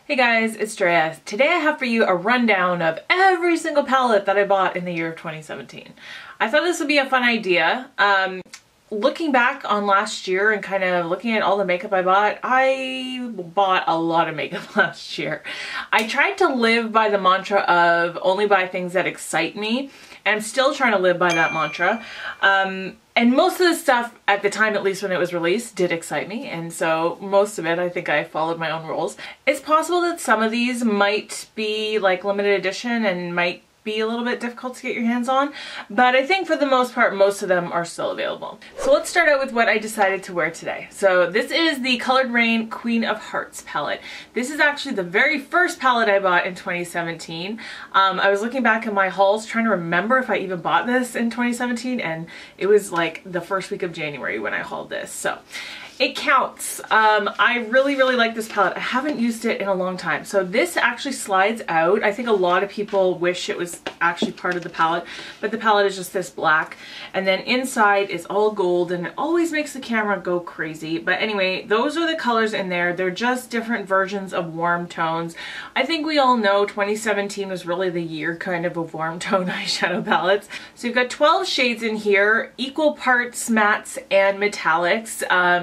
Hey guys, it's Drea. Today I have for you a rundown of every single palette that I bought in the year of 2017. I thought this would be a fun idea. Looking back on last year and kind of looking at all the makeup I bought a lot of makeup last year. I tried to live by the mantra of only buy things that excite me, and I'm still trying to live by that mantra. And most of the stuff at the time, at least when it was released, did excite me, and so most of it, I think I followed my own rules. It's possible that some of these might be like limited edition and might be a little bit difficult to get your hands on, but I think for the most part most of them are still available. So let's start out with what I decided to wear today. So this is the Colored Raine Queen of Hearts palette. This is actually the very first palette I bought in 2017. I was looking back at my hauls trying to remember if I even bought this in 2017, and it was like the first week of January when I hauled this, so it counts. I really like this palette. I haven't used it in a long time. So this actually slides out. I think a lot of people wish it was actually part of the palette, but the palette is just this black. And then inside is all gold, and it always makes the camera go crazy. But anyway, those are the colors in there. They're just different versions of warm tones. I think we all know 2017 was really the year kind of warm tone eyeshadow palettes. So you've got 12 shades in here, equal parts mattes and metallics.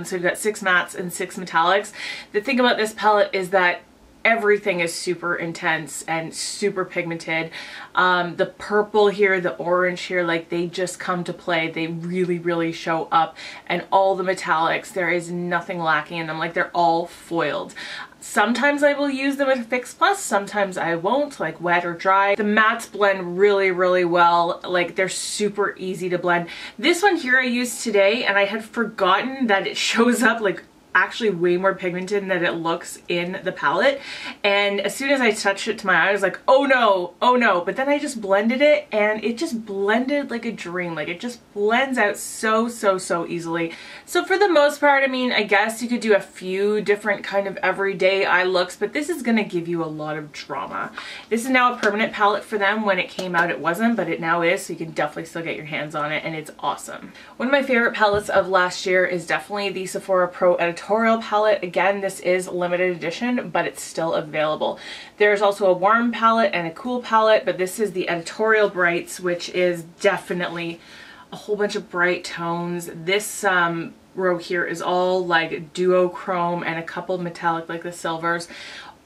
So you've got 6 mattes and 6 metallics. The thing about this palette is that everything is super intense and super pigmented. The purple here, the orange here, like they just come to play. They really show up, and all the metallics, there is nothing lacking in them. Like they're all foiled. Sometimes I will use them with Fix Plus, sometimes I won't, like wet or dry. The mattes blend really well. Like they're super easy to blend. This one here I used today, and I had forgotten that it shows up like actually way more pigmented than it looks in the palette, and as soon as I touched it to my eye I was like, oh no, but then I just blended it and it just blended like a dream. Like it just blends out so easily. So for the most part, I mean, I guess you could do a few different kind of everyday eye looks, but this is gonna give you a lot of drama. This is now a permanent palette for them. When it came out it wasn't, but it now is, so you can definitely still get your hands on it, and it's awesome. One of my favorite palettes of last year is definitely the Sephora Pro Editorial palette. Again, this is limited edition, but it's still available. There's also a warm palette and a cool palette, but this is the Editorial Brights, which is definitely a whole bunch of bright tones. This row here is all like duochrome and a couple metallic like the silvers.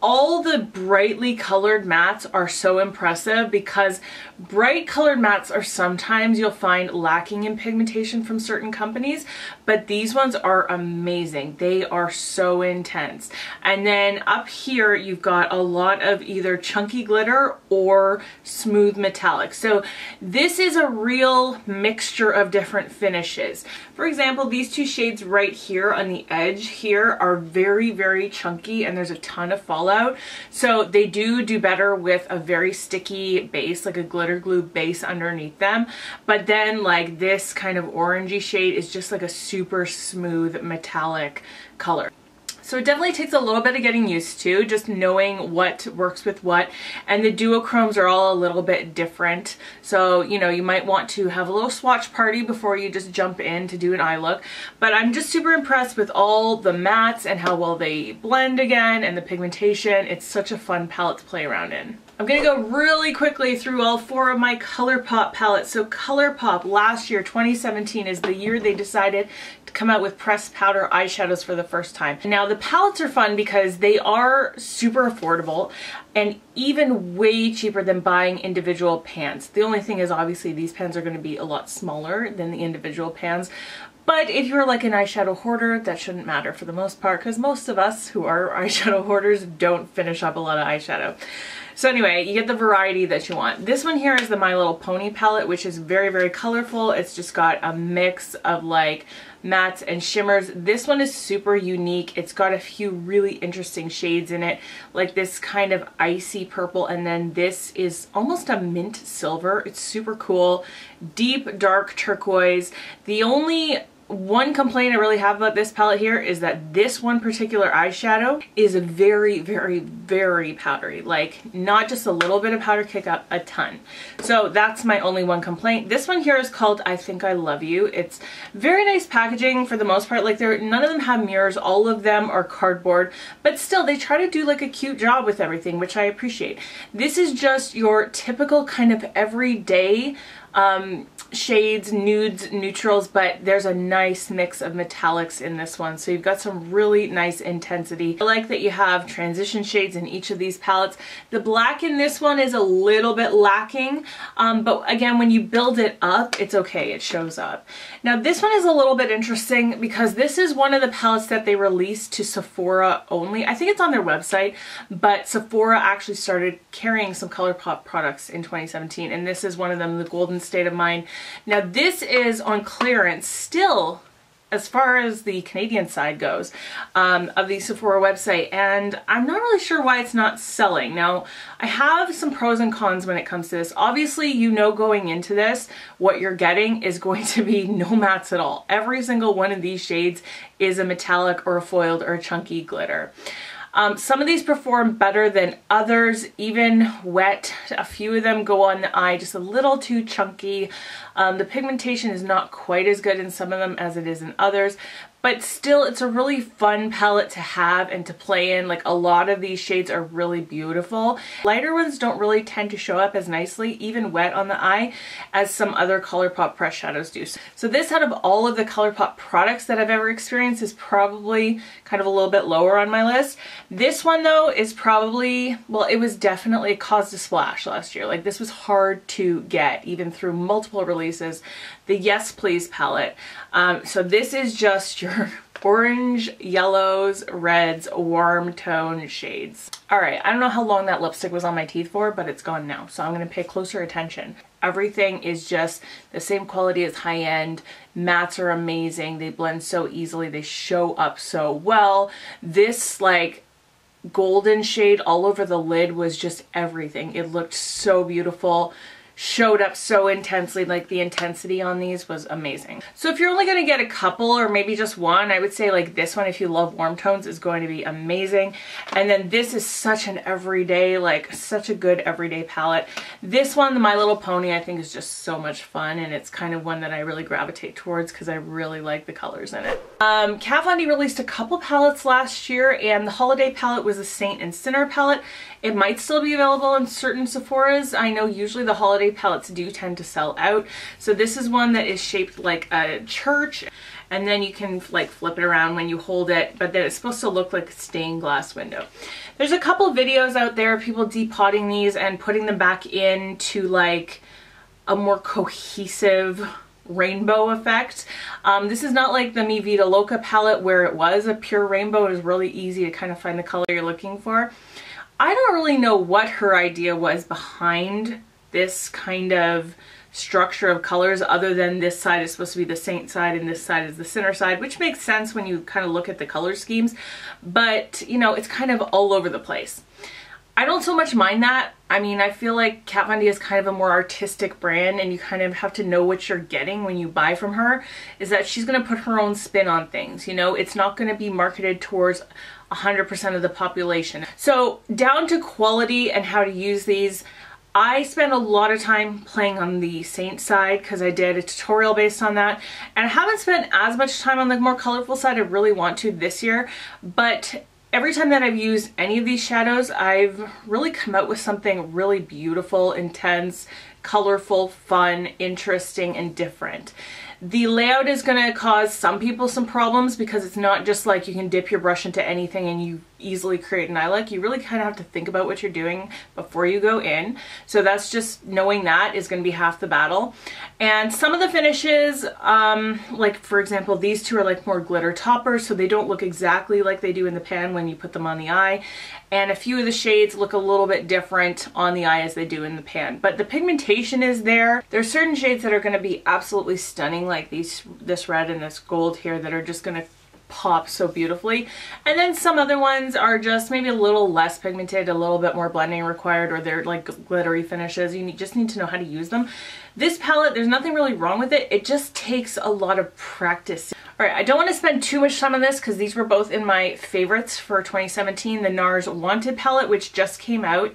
All the brightly colored mattes are so impressive because bright colored mattes are sometimes you'll find lacking in pigmentation from certain companies, but these ones are amazing. They are so intense. And then up here you've got a lot of either chunky glitter or smooth metallic. So this is a real mixture of different finishes. For example, these two shades right here on the edge here are very chunky, and there's a ton of fallout. So they do better with a very sticky base, like a glitter glue base underneath them. But then like this kind of orangey shade is just like a super smooth metallic color. So it definitely takes a little bit of getting used to, just knowing what works with what. And the duochromes are all a little bit different. So, you know, you might want to have a little swatch party before you just jump in to do an eye look. But I'm just super impressed with all the mattes and how well they blend again, and the pigmentation. It's such a fun palette to play around in. I'm gonna go really quickly through all 4 of my Colourpop palettes. So Colourpop last year, 2017, is the year they decided to come out with pressed powder eyeshadows for the first time. Now the palettes are fun because they are super affordable and even way cheaper than buying individual pans. The only thing is obviously these pans are gonna be a lot smaller than the individual pans. But if you're like an eyeshadow hoarder, that shouldn't matter for the most part, because most of us who are eyeshadow hoarders don't finish up a lot of eyeshadow. So anyway, you get the variety that you want. This one here is the My Little Pony palette, which is very colorful. It's just got a mix of like mattes and shimmers. This one is super unique. It's got a few really interesting shades in it, like this kind of icy purple, and then this is almost a mint silver. It's super cool. Deep dark turquoise. The only One complaint I really have about this palette here is that this one particular eyeshadow is very, very, very powdery. Like, not just a little bit of powder, kick up a ton. So that's my only one complaint. This one here is called I Think I Love You. It's very nice packaging for the most part. Like, none of them have mirrors. All of them are cardboard, but still they try to do like a cute job with everything, which I appreciate. This is just your typical kind of everyday shades, nudes, neutrals, but there's a nice mix of metallics in this one. So you've got some really nice intensity. I like that you have transition shades in each of these palettes. The black in this one is a little bit lacking, but again, when you build it up, it's okay, it shows up. Now this one is a little bit interesting because this is one of the palettes that they released to Sephora only. I think it's on their website, but Sephora actually started carrying some Colourpop products in 2017, and this is one of them, the Golden State of Mind. Now this is on clearance still as far as the Canadian side goes of the Sephora website, and I'm not really sure why it's not selling. Now I have some pros and cons when it comes to this. Obviously, you know, going into this, what you're getting is going to be no mattes at all. Every single one of these shades is a metallic or a foiled or a chunky glitter. Some of these perform better than others, even wet. A few of them go on the eye just a little too chunky. The pigmentation is not quite as good in some of them as it is in others, but still it's a really fun palette to have and to play in. Like, a lot of these shades are really beautiful. Lighter ones don't really tend to show up as nicely, even wet on the eye, as some other Colourpop press shadows do. So this, out of all of the Colourpop products that I've ever experienced, is probably kind of a little bit lower on my list. This one though is probably, well, it was definitely, it caused a splash last year. Like, this was hard to get even through multiple releases. The Yes Please palette. So this is just your orange, yellows, reds, warm tone shades. All right, I don't know how long that lipstick was on my teeth for, but it's gone now, so I'm gonna pay closer attention. Everything is just the same quality as high-end. Mattes are amazing. They blend so easily. They show up so well. This, like, golden shade all over the lid was just everything. It looked so beautiful. Showed up so intensely. Like, the intensity on these was amazing. So if you're only going to get a couple or maybe just one, I would say like this one, if you love warm tones, is going to be amazing. And then this is such an everyday, like such a good everyday palette. This one, the My Little Pony, I think is just so much fun, and it's kind of one that I really gravitate towards because I really like the colors in it. Kat Von D released a couple palettes last year, and the holiday palette was a Saint and Sinner palette. It might still be available in certain Sephoras. I know usually the holiday palettes do tend to sell out. So this is one that is shaped like a church, and then you can like flip it around when you hold it, but then it's supposed to look like a stained glass window. There's a couple videos out there of people depotting these and putting them back into like a more cohesive rainbow effect. This is not like the Mi Vida Loca palette where it was a pure rainbow. It was really easy to kind of find the color you're looking for. I don't really know what her idea was behind this kind of structure of colors, other than this side is supposed to be the Saint side and this side is the Sinner side, which makes sense when you kind of look at the color schemes, but you know, it's kind of all over the place. I don't so much mind that. I mean, I feel like Kat Von D is kind of a more artistic brand, and you kind of have to know what you're getting when you buy from her, is that she's going to put her own spin on things. You know, it's not going to be marketed towards 100% of the population. So down to quality and how to use these, I spent a lot of time playing on the Saint side because I did a tutorial based on that, and I haven't spent as much time on the more colorful side. I really want to this year, but every time that I've used any of these shadows, I've really come out with something really beautiful, intense, colorful, fun, interesting, and different. The layout is going to cause some people some problems because it's not just like you can dip your brush into anything and you easily create an eye look. You really kind of have to think about what you're doing before you go in. So that's just, knowing that is going to be half the battle. And some of the finishes, like for example, these two are like more glitter toppers, so they don't look exactly like they do in the pan when you put them on the eye. And a few of the shades look a little bit different on the eye as they do in the pan. But the pigmentation is there. There's certain shades that are going to be absolutely stunning, like this red and this gold here, that are just going to pop so beautifully. And then some other ones are just maybe a little less pigmented, a little bit more blending required, or they're like glittery finishes. You just need to know how to use them. This palette, there's nothing really wrong with it. It just takes a lot of practice. All right, I don't want to spend too much time on this because these were both in my favorites for 2017. The NARS Wanted palette, which just came out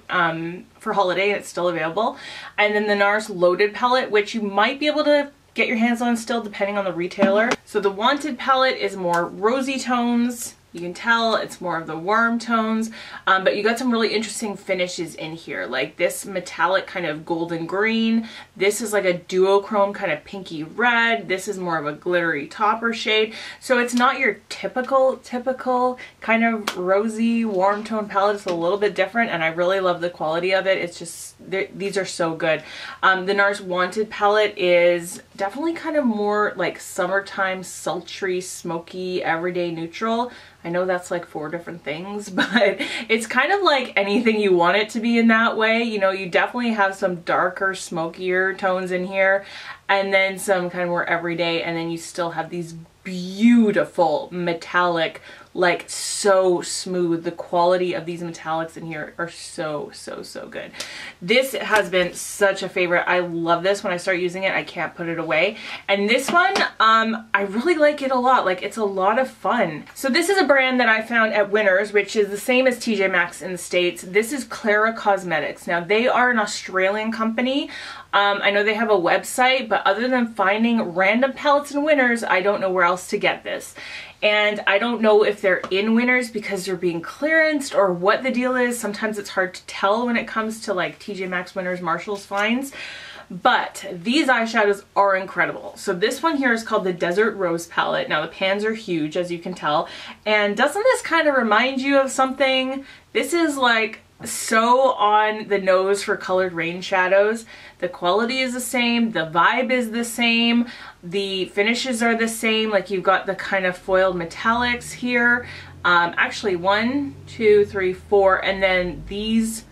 for holiday and it's still available. And then the NARS Loaded palette, which you might be able to get your hands on still depending on the retailer. So the Wanted palette is more rosy tones. You can tell it's more of the warm tones, but you got some really interesting finishes in here, like this metallic kind of golden green. This is like a duochrome kind of pinky red. This is more of a glittery topper shade. So it's not your typical kind of rosy warm tone palette. It's a little bit different, and I really love the quality of it. It's just, these are so good. The NARS Wanted palette is definitely kind of more like summertime, sultry, smoky, everyday neutral. I know that's like 4 different things, but it's kind of like anything you want it to be in that way. You know, you definitely have some darker, smokier tones in here, and then some kind of more everyday, and then you still have these beautiful metallic, like so smooth. The quality of these metallics in here are so good. This has been such a favorite. I love this. When I start using it, I can't put it away. And this one, I really like it a lot. Like, it's a lot of fun. So this is a brand that I found at Winners, which is the same as TJ Maxx in the States. This is Klara Cosmetics. Now, they are an Australian company. I know they have a website, but other than finding random palettes in Winners, I don't know where else to get this. And I don't know if they're in Winners because they're being clearanced or what the deal is. Sometimes it's hard to tell when it comes to like TJ Maxx, Winners, Marshalls finds. But these eyeshadows are incredible. So this one here is called the Desert Rose palette. Now the pans are huge, as you can tell. And doesn't this kind of remind you of something? This is like so on the nose for colored rain shadows. The quality is the same, the vibe is the same, the finishes are the same. Like, you've got the kind of foiled metallics here. Actually 1, 2, 3, 4, and then these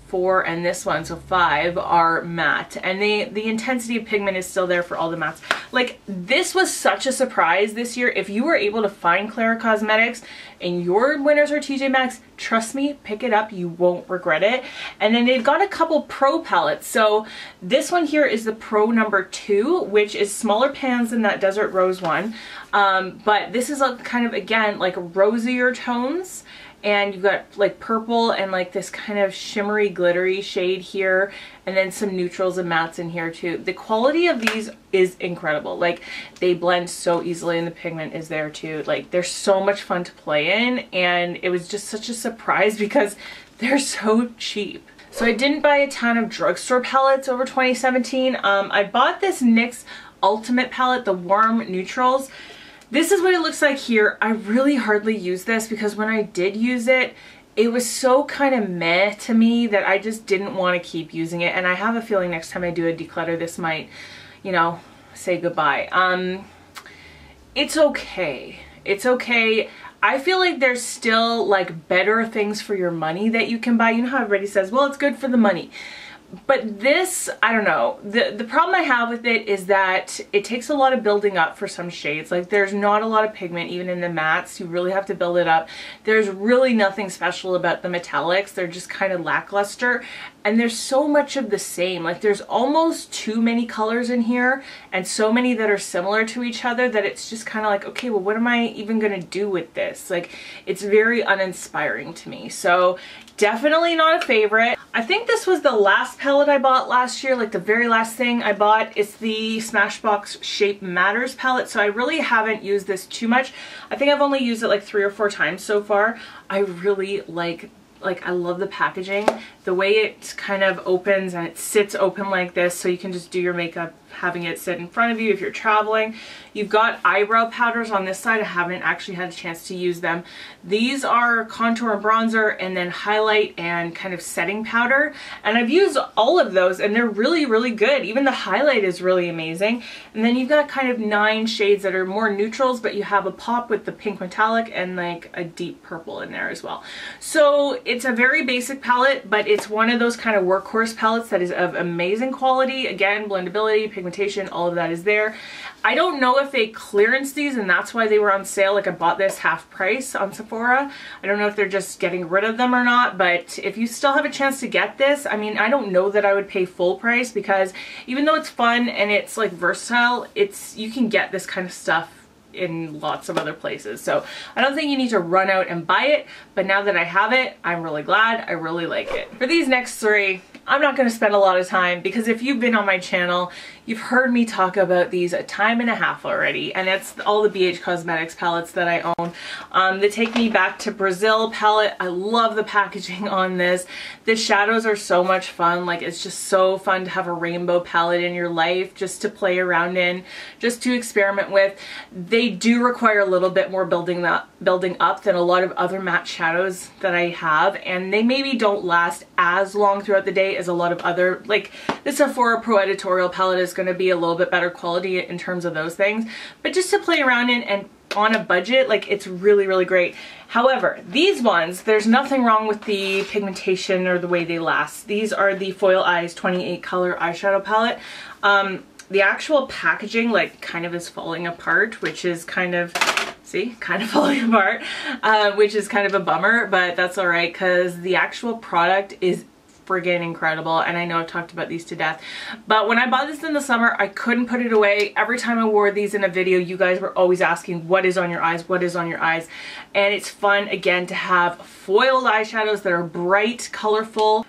4 and this one, so 5 are matte, and the intensity of pigment is still there for all the mattes. Like, this was such a surprise this year. If you were able to find Klara Cosmetics in your Winners or TJ Maxx, trust me, pick it up, you won't regret it. And then they've got a couple Pro palettes. So this one here is the Pro number 2, which is smaller pans than that Desert Rose one, but this is a kind of, again, like rosier tones. And you've got like purple and like this kind of shimmery glittery shade here, and then some neutrals and mattes in here too. The quality of these is incredible. Like, they blend so easily and the pigment is there too. Like, they're so much fun to play in, and it was just such a surprise because they're so cheap. So I didn't buy a ton of drugstore palettes over 2017. I bought this NYX Ultimate palette, the warm neutrals. This is what it looks like here. I really hardly use this because when I did use it, it was so kind of meh to me that I just didn't want to keep using it. And I have a feeling next time I do a declutter, this might, you know, say goodbye. It's okay. It's okay. I feel like there's still like better things for your money that you can buy. You know how everybody says, well, it's good for the money. But this, I don't know, the problem I have with it is that it takes a lot of building up for some shades. Like, there's not a lot of pigment even in the mattes. You really have to build it up. There's really nothing special about the metallics. They're just kind of lackluster. And there's so much of the same. Like, there's almost too many colors in here and so many that are similar to each other that it's just kind of like, okay, well, what am I even going to do with this? Like, it's very uninspiring to me. So definitely not a favorite. I think this was the last palette I bought last year, like the very last thing I bought. It's the Smashbox Shape Matters palette, so I really haven't used this too much. I think I've only used it like 3 or 4 times so far. I really like I love the packaging. The way it kind of opens and it sits open like this, so you can just do your makeup having it sit in front of you if you're traveling. You've got eyebrow powders on this side. I haven't actually had a chance to use them. These are contour and bronzer, and then highlight and kind of setting powder. And I've used all of those and they're really, really good. Even the highlight is really amazing. And then you've got kind of 9 shades that are more neutrals, but you have a pop with the pink metallic and like a deep purple in there as well. So it's a very basic palette, but it's one of those kind of workhorse palettes that is of amazing quality. Again, blendability, pigmentation, all of that is there. I don't know if they clearance these and that's why they were on sale. Like I bought this half price on Sephora. I don't know if they're just getting rid of them or not, but if you still have a chance to get this, I mean, I don't know that I would pay full price, because even though it's fun and it's like versatile, you can get this kind of stuff in lots of other places. So I don't think you need to run out and buy it, but now that I have it, I'm really glad. I really like it. For these next three, I'm not going to spend a lot of time, because if you've been on my channel, you've heard me talk about these a time and a half already, and it's all the BH Cosmetics palettes that I own. The Take Me Back to Brazil palette, I love the packaging on this. The shadows are so much fun. Like, it's just so fun to have a rainbow palette in your life just to play around in, just to experiment with. They do require a little bit more building up than a lot of other matte shadows that I have, and they maybe don't last as long throughout the day as a lot of other, like the Sephora Pro editorial palette is going to be a little bit better quality in terms of those things, but just to play around in and on a budget, like, it's really, really great. However, these ones, there's nothing wrong with the pigmentation or the way they last. These are the Foil Eyes 28 color eyeshadow palette. The actual packaging, like, kind of is falling apart, which is kind of, see, kind of falling apart, which is kind of a bummer, but that's all right, because the actual product is friggin' incredible, and I know I've talked about these to death, but when I bought this in the summer, I couldn't put it away. Every time I wore these in a video, you guys were always asking, what is on your eyes, what is on your eyes? And it's fun, again, to have foiled eyeshadows that are bright, colorful.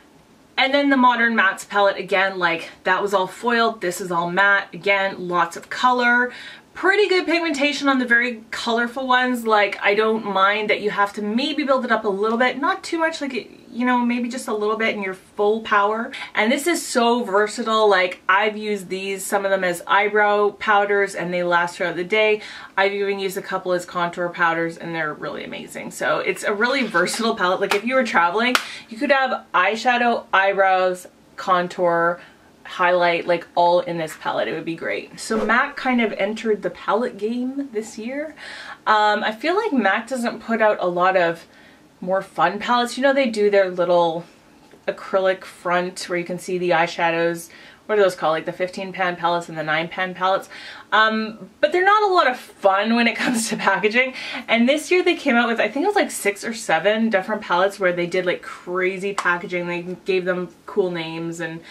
And then the Modern Mattes palette, again, like, that was all foiled, this is all matte, again, lots of color. Pretty good pigmentation on the very colorful ones. Like, I don't mind that you have to maybe build it up a little bit, not too much, like, you know, maybe just a little bit in your full power. And this is so versatile. Like, I've used these, some of them as eyebrow powders, and they last throughout the day. I've even used a couple as contour powders, and they're really amazing. So it's a really versatile palette. Like, if you were traveling, you could have eyeshadow, eyebrows, contour, highlight, like, all in this palette. It would be great. So MAC kind of entered the palette game this year. I feel like MAC doesn't put out a lot of more fun palettes. You know, they do their little acrylic front where you can see the eyeshadows. What are those called? Like the 15 pan palettes and the 9 pan palettes. But they're not a lot of fun when it comes to packaging. And this year they came out with, I think it was like 6 or 7 different palettes where they did like crazy packaging. They gave them cool names, and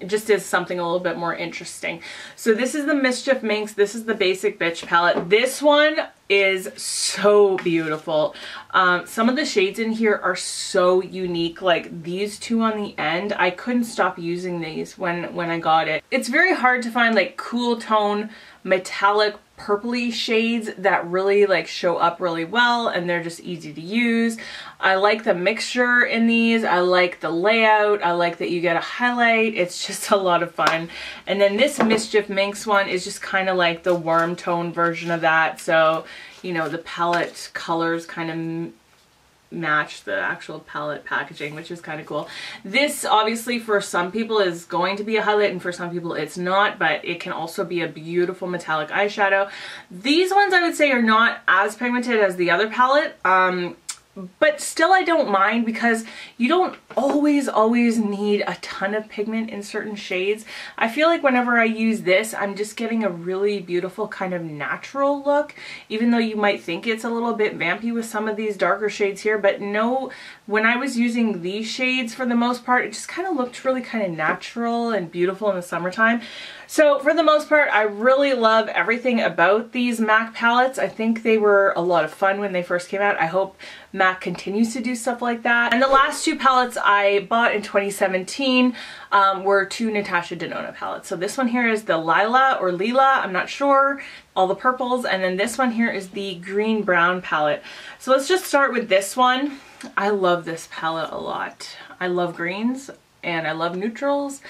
it just is something a little bit more interesting. So this is the Mischief Minx. This is the Basic Bitch palette. This one is so beautiful. Some of the shades in here are so unique. Like these two on the end, I couldn't stop using these when I got it. It's very hard to find like cool tone metallic purpley shades that really like show up really well, and they're just easy to use. I like the mixture in these. I like the layout. I like that you get a highlight. It's just a lot of fun. And then this Mischief Minx one is just kind of like the warm tone version of that. So, you know, the palette colors kind of match the actual palette packaging, which is kind of cool. This obviously for some people is going to be a highlight, and for some people it's not, but it can also be a beautiful metallic eyeshadow. These ones I would say are not as pigmented as the other palette, but still I don't mind, because you don't always need a ton of pigment in certain shades. I feel like whenever I use this, I'm just getting a really beautiful kind of natural look, even though you might think it's a little bit vampy with some of these darker shades here, but no, when I was using these shades for the most part, it just kind of looked really kind of natural and beautiful in the summertime. So for the most part, I really love everything about these MAC palettes. I think they were a lot of fun when they first came out. I hope MAC continues to do stuff like that. And the last two palettes I bought in 2017 were two Natasha Denona palettes. So this one here is the Lila or Lila, I'm not sure, all the purples. And then this one here is the green brown palette. So let's just start with this one. I love this palette a lot. I love greens and I love neutrals.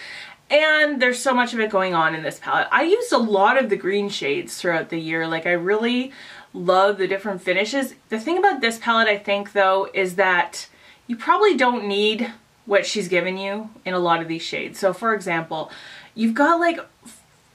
And there's so much of it going on in this palette. I used a lot of the green shades throughout the year. Like, I really love the different finishes. The thing about this palette, I think, though, is that you probably don't need what she's given you in a lot of these shades. So, for example, you've got like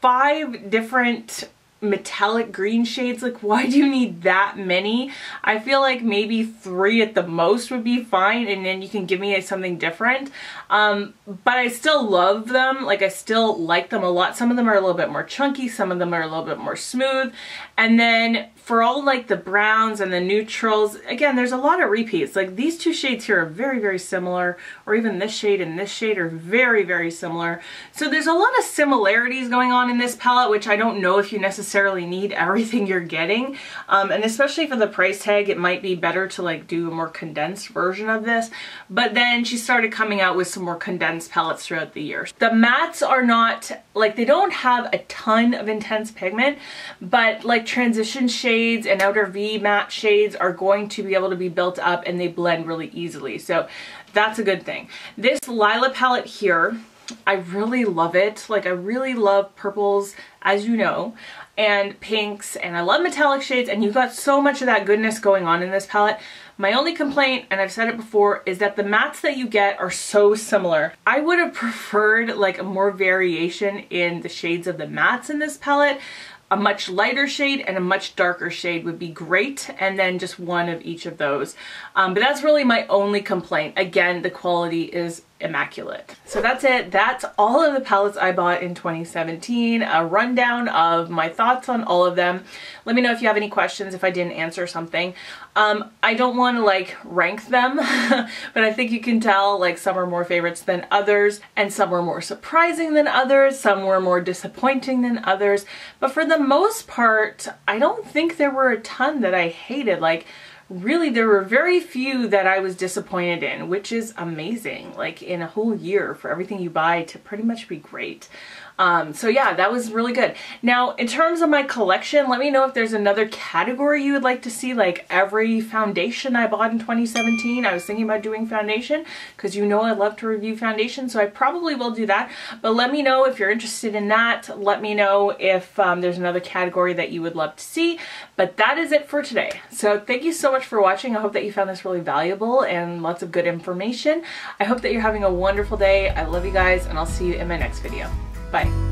5 different metallic green shades. Like, why do you need that many? I feel like maybe 3 at the most would be fine, and then you can give me something different. But I still love them. Like, I still like them a lot. Some of them are a little bit more chunky, some of them are a little bit more smooth. And then for all like the browns and the neutrals, again, there's a lot of repeats. Like, these 2 shades here are very, very similar, or even this shade and this shade are very, very similar. So there's a lot of similarities going on in this palette, which I don't know if you necessarily need everything you're getting. And especially for the price tag, it might be better to like do a more condensed version of this. But then she started coming out with some more condensed palettes throughout the year. The mattes are not, like, they don't have a ton of intense pigment, but like transition shades and outer V matte shades are going to be able to be built up, and they blend really easily. So that's a good thing. This Lila palette here, I really love it. Like, I really love purples, as you know, and pinks, and I love metallic shades, and you've got so much of that goodness going on in this palette. My only complaint, and I've said it before, is that the mattes that you get are so similar. I would have preferred like more variation in the shades of the mattes in this palette. A much lighter shade and a much darker shade would be great, and then just one of each of those. But that's really my only complaint. Again, the quality is immaculate. So that's it. That's all of the palettes I bought in 2017. A rundown of my thoughts on all of them. Let me know if you have any questions, if I didn't answer something. I don't want to like rank them, but I think you can tell like some are more favorites than others, and some were more surprising than others, some were more disappointing than others. But for the most part, I don't think there were a ton that I hated. Like, really, there were very few that I was disappointed in, which is amazing. Like, in a whole year for everything you buy to pretty much be great. So yeah, that was really good. Now, in terms of my collection, let me know if there's another category you would like to see, like every foundation I bought in 2017. I was thinking about doing foundation because you know I love to review foundation, so I probably will do that. But let me know if you're interested in that. Let me know if there's another category that you would love to see. But that is it for today. So thank you so much for watching. I hope that you found this really valuable and lots of good information. I hope that you're having a wonderful day. I love you guys, and I'll see you in my next video. Bye.